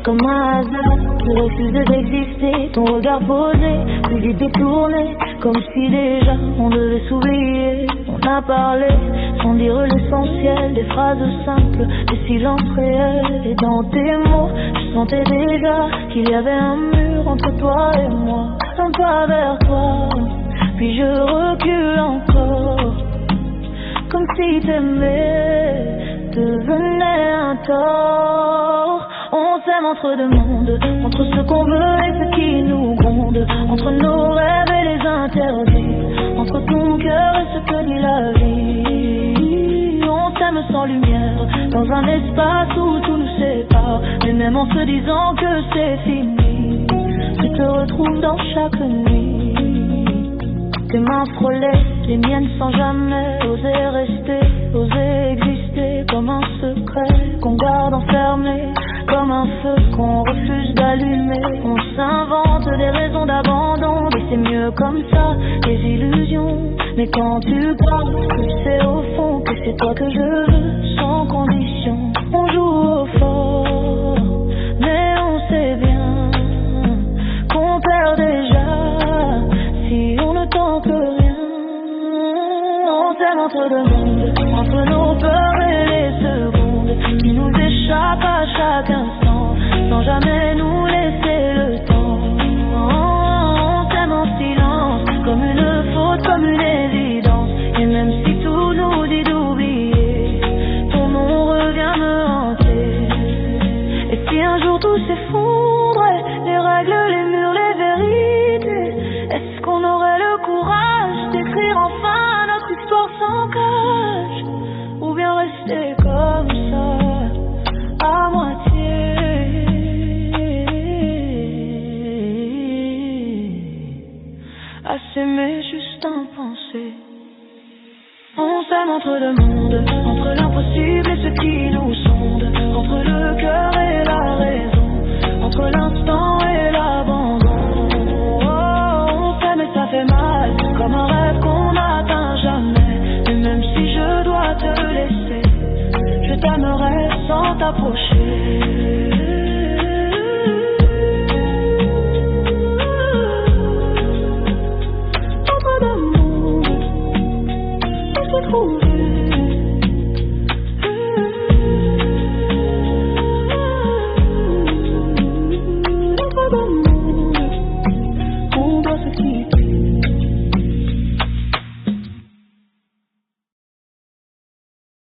comme un hasard qui refuse d'exister. Ton regard posé, plus vite détourné, comme si déjà on devait s'oublier. On a parlé sans dire l'essentiel, des phrases simples, des silences réels. Et dans tes mots, je sentais déjà qu'il y avait un mur entre toi et moi. Un pas vers toi, puis je recule encore, comme si t'aimer devenait un tort. On s'aime entre deux mondes, entre ce qu'on veut et ce qui nous gronde, entre nos rêves et les interdits, entre ton cœur et ce que dit la vie. On s'aime sans lumière, dans un espace où tout nous sépare, mais même en se disant que c'est fini, je te retrouve dans chaque nuit. Tes mains frôlaient les miennes sans jamais oser rester, oser exister comme un secret qu'on garde enfermé, comme un feu qu'on refuse d'allumer. On s'invente des raisons d'abandon, mais c'est mieux comme ça, des illusions. Mais quand tu parles, tu sais au fond que c'est toi que je veux, sans condition. On joue au fort, mais on sait bien qu'on perd déjà si on ne tente rien. On s'aime entre deux mondes, entre nos peurs et les secondes qui nous échappent à chaque instant, sans jamais nous laisser le temps. On s'aime en silence, comme une faute, comme une évidence. Et même si tout nous dit d'oublier, ton nom revient me hanter. Et si un jour tout s'effondrait, les règles, les murs, les vérités, est-ce qu'on aurait le courage d'écrire enfin notre histoire sans cage, ou bien rester comme ça, à moitié, à s'aimer juste en penser. On s'aime entre deux mondes, entre l'impossible et ce qui nous sonde, entre le cœur et la raison, entre l'instant et l'abandon. Oh, on s'aime et ça fait mal, comme un rêve qu'on n'atteint jamais. Mais même si je dois te laisser, je t'aimerai sans t'approcher.